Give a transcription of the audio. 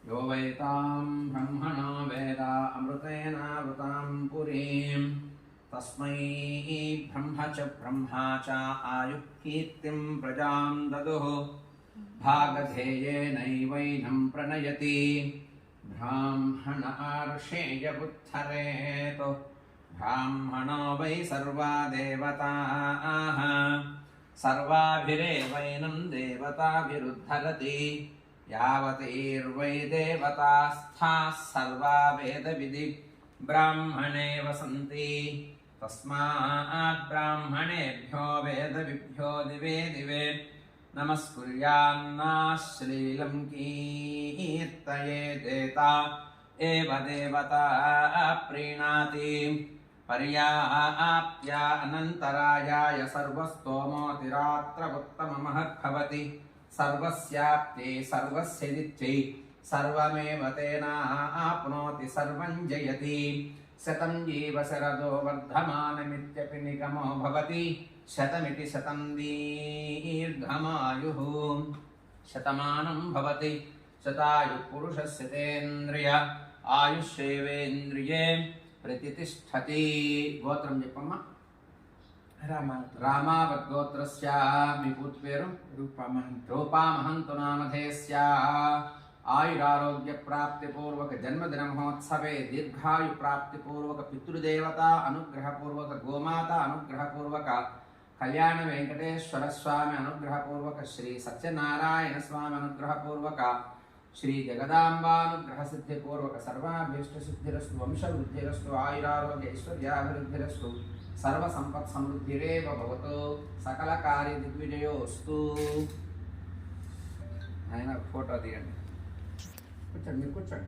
यो वैतां ब्रह्मणो वेद अमृतेनावृतां पुरीं तस्मै ब्रह्म च ब्रह्मा च आयुः कीर्तिं प्रजां ददुः भागधेयेनैवैनं प्रणयति ब्राह्मणार्षेयबुद्धरेतो ब्राह्मणो वै सर्वा देवताः सर्वाभिरेवैनं देवताभिरुद्धरति यावतीर्वै देवतास्थाः सर्वा वेदविधि ब्राह्मणे वसन्ति तस्मात् ब्राह्मणेभ्यो वेदविभ्यो दिवे दिवे नमस्कुर्यान्नाश्लीलं कीर्तयेदेता एव देवता प्रीणाति पर्याप्त्या अनन्तरायाय सर्वस्तोमोतिरात्रमुत्तममहद्भवति सर्वस्याप्त्यै सर्वस्यदित्यै सर्वमेव तेनाप्नोति सर्वं जयति शतं जीव शरदो वर्धमानमित्यपि निगमो भवति शतमिति शतं दीर्घमायुः शतमानं भवति शतायुः पुरुषस्य तेन्द्रिय आयुष्येवेन्द्रिये प्रतिष्ठति గోత్రం చెప్పమ్మా రామావద్గోత్రస్య మీ పూర్తి పేరు రూపామహంతు నామధేయస్య ఆయురారోగ్య ప్రాప్తిపూర్వక జన్మదిన మహోత్సవే దీర్ఘాయు ప్రాప్తిపూర్వక పితృదేవత అనుగ్రహపూర్వక గోమాత అనుగ్రహపూర్వక కళ్యాణ వెంకటేశ్వర స్వామి అనుగ్రహపూర్వక శ్రీ సత్యనారాయణ స్వామి అనుగ్రహపూర్వక శ్రీ జగదాంబానుగ్రహ సిద్ధిపూర్వక సర్వాభీష్ట సిద్ధిరస్తు వంశవృద్ధిరస్తు ఆయురారోగ్య ఐశ్వర్యాభివృద్ధిరస్తు సర్వసంపత్ సమృద్ధిరేవ భవతు సకల కార్య దిగ్విజయోస్తు. ఆయన ఫోటో తీయండి. కూర్చోండి, మీరు కూర్చోండి.